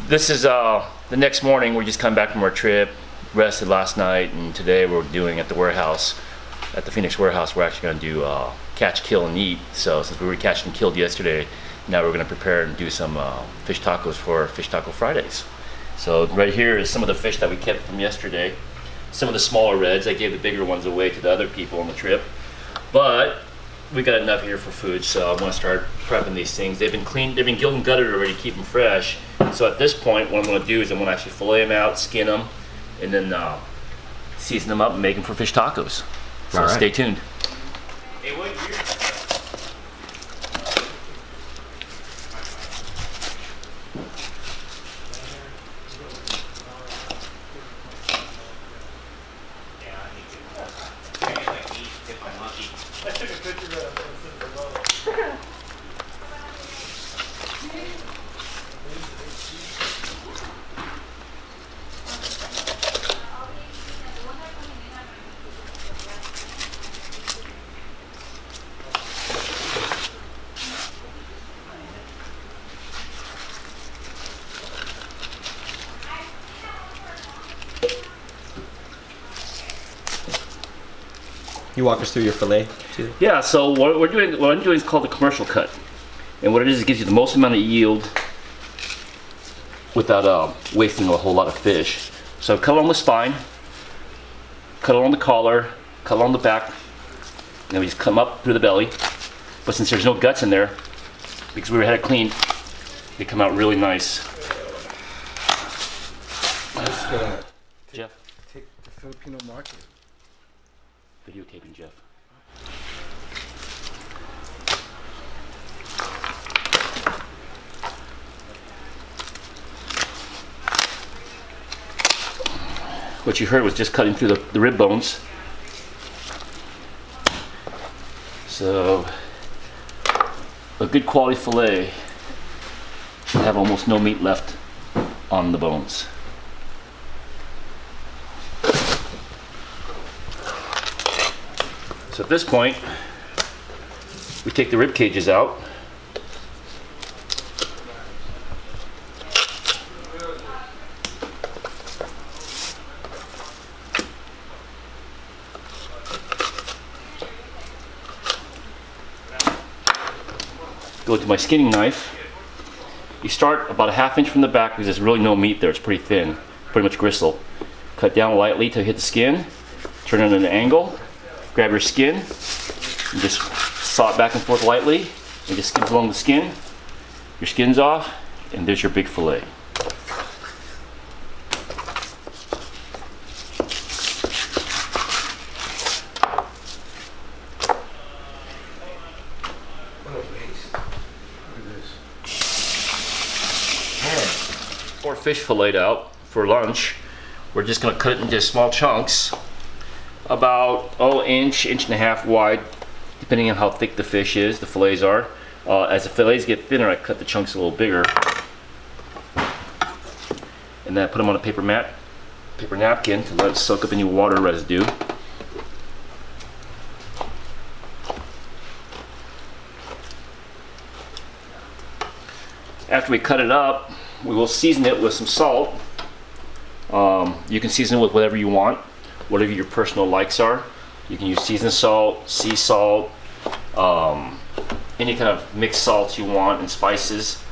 This is the next morning. We're just coming back from our trip, rested last night, and today we're doing at the warehouse, at the Phenix warehouse, we're actually going to do catch, kill, and eat. So since we were catched and killed yesterday, now we're going to prepare and do some fish tacos for Fish Taco Fridays. So right here is some of the fish that we kept from yesterday. Some of the smaller reds. I gave the bigger ones away to the other people on the trip, but we got enough here for food, so I'm going to start prepping these things. They've been cleaned, they've been gilled and gutted already to keep them fresh. So at this point, what I'm going to do is I'm going to actually fillet them out, skin them, and then season them up and make them for fish tacos. So right. Stay tuned. Hey, what year? You walk us through your fillet too? Yeah, so what I'm doing is called the commercial cut. And what it is, it gives you the most amount of yield without wasting a whole lot of fish. So cut along the spine, cut along the collar, cut along the back, and then we just cut them up through the belly. But since there's no guts in there, because we had it cleaned, they come out really nice. Jeff? Take the Filipino market. Videotaping Jeff. What you heard was just cutting through the rib bones. So a good quality fillet will have almost no meat left on the bones. So at this point, we take the rib cages out. Go to my skinning knife. You start about a ½ inch from the back because there's really no meat there. It's pretty thin, pretty much gristle. Cut down lightly till you hit the skin. Turn it at an angle. Grab your skin and just saw it back and forth lightly and just skins along the skin. Your skin's off, and there's your big fillet. Or fish filleted out for lunch. We're just going to cut it into small chunks. About inch and a half wide, depending on how thick the fish is, the fillets are. As the fillets get thinner, I cut the chunks a little bigger. And then I put them on a paper napkin to let it soak up any water residue. After we cut it up, we will season it with some salt. You can season it with whatever you want. Whatever your personal likes are. You can use seasoned salt, sea salt, any kind of mixed salts you want, and spices.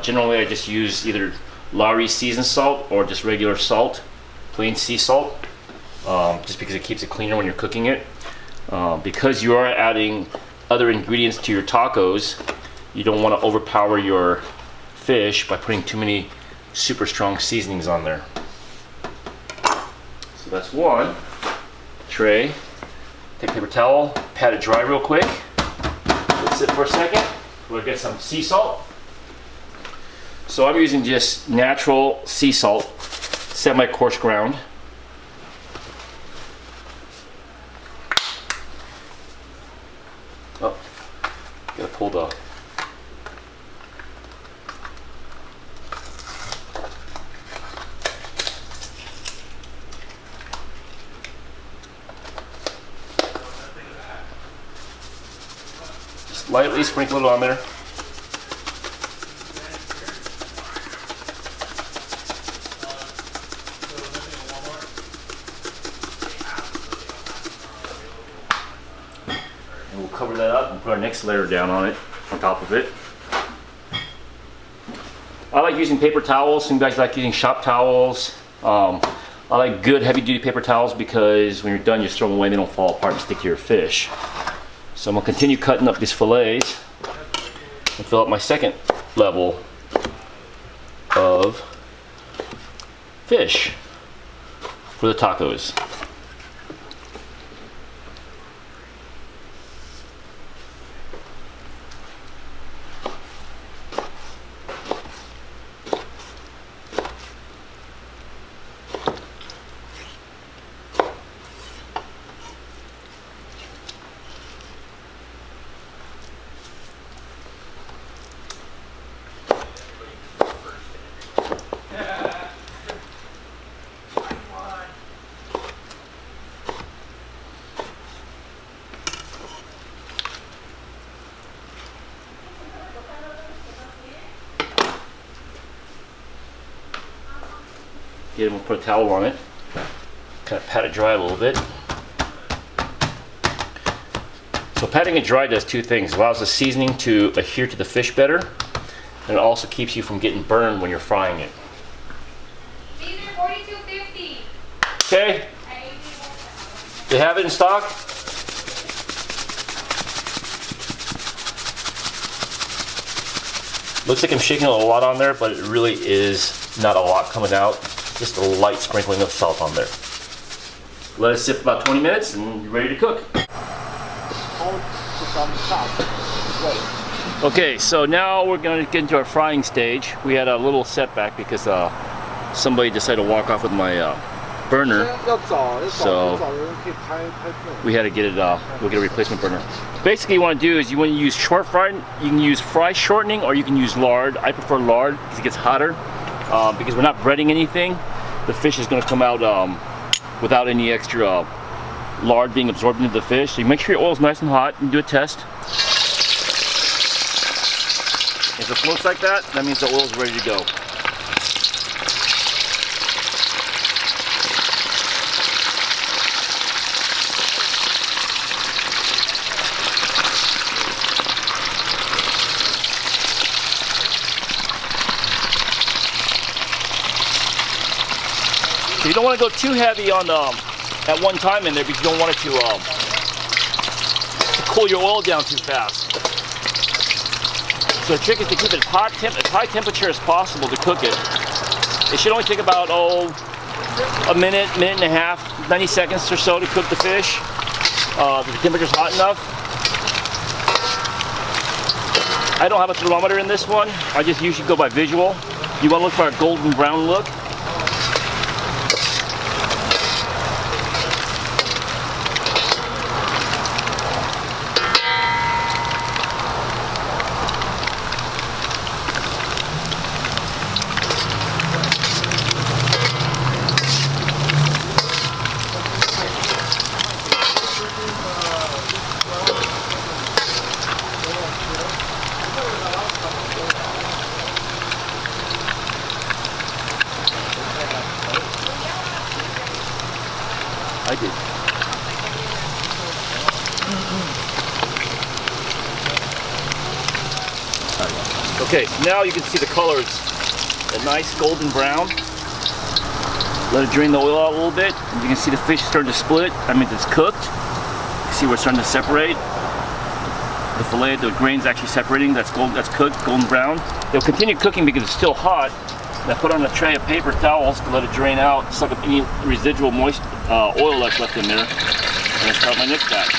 Generally I just use either Lowry seasoned salt or just regular salt, plain sea salt, just because it keeps it cleaner when you're cooking it. Because you are adding other ingredients to your tacos, you don't want to overpower your fish by putting too many super strong seasonings on there. So that's one tray. Take a paper towel, pat it dry real quick. Let it sit for a second. We'll get some sea salt. So I'm using just natural sea salt, semi-coarse ground. Oh, gotta pull the lightly sprinkle it on there. And we'll cover that up and put our next layer down on it, on top of it. I like using paper towels. Some guys like using shop towels. I like good heavy-duty paper towels because when you're done, you just throw them away. They don't fall apart and stick to your fish. So I'm gonna continue cutting up these fillets and fill up my second level of fish for the tacos. We'll put a towel on it, kind of pat it dry a little bit. So patting it dry does two things. It allows the seasoning to adhere to the fish better, and it also keeps you from getting burned when you're frying it. These are $42.50. Okay, they have it in stock. Looks like I'm shaking a lot on there, but it really is not a lot coming out. Just a light sprinkling of salt on there. Let it sit for about 20 minutes and you're ready to cook. Okay, so now we're going to get into our frying stage. We had a little setback because somebody decided to walk off with my burner. So we had to get it, we'll get a replacement burner. Basically you want to do is you want to use short fry, you can use fry shortening or you can use lard. I prefer lard because it gets hotter. Because we're not breading anything, the fish is going to come out without any extra lard being absorbed into the fish. So you make sure your oil is nice and hot and do a test. If it floats like that, that means the oil is ready to go. You don't want to go too heavy on at one time in there because you don't want it to cool your oil down too fast. So the trick is to keep it as high temperature as possible to cook it. It should only take about a minute, minute and a half, 90 seconds or so to cook the fish. If the temperature's hot enough. I don't have a thermometer in this one. I just usually go by visual. You want to look for a golden brown look. I did. Okay, so now you can see the colors, a nice golden brown. Let it drain the oil out a little bit. And you can see the fish starting to split. That means it's cooked. You see where it's starting to separate. The fillet, the grain's actually separating. That's cooked, golden brown. It'll continue cooking because it's still hot. And I put on a tray of paper towels to let it drain out, suck up any residual moist oil that's left in there. And I start my next batch.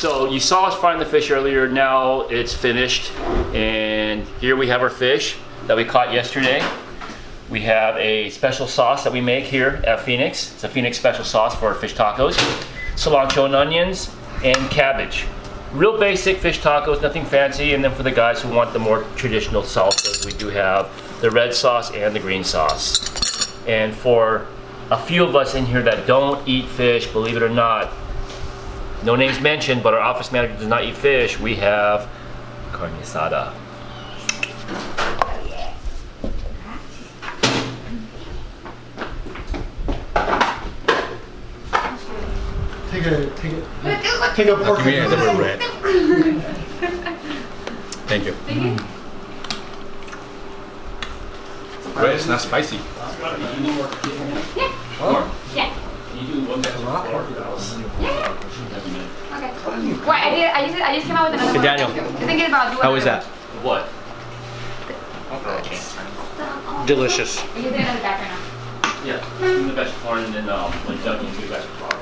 So you saw us frying the fish earlier, now it's finished. And here we have our fish that we caught yesterday. We have a special sauce that we make here at Phenix. It's a Phenix special sauce for our fish tacos. Cilantro and onions and cabbage. real basic fish tacos, nothing fancy. And then for the guys who want the more traditional salsas, we do have the red sauce and the green sauce. And for a few of us in here that don't eat fish, believe it or not, no names mentioned, but our office manager does not eat fish, we have carne asada. Take a pork. Give me a little red. Thank you. Red is not spicy. Yeah. Okay. Wait, I just came out with another Hey, one. Daniel. Just thinking about doing How was that? What? Delicious. Are you doing it in the back right now? Yeah, in the best corn and then like dumpling into the best flour.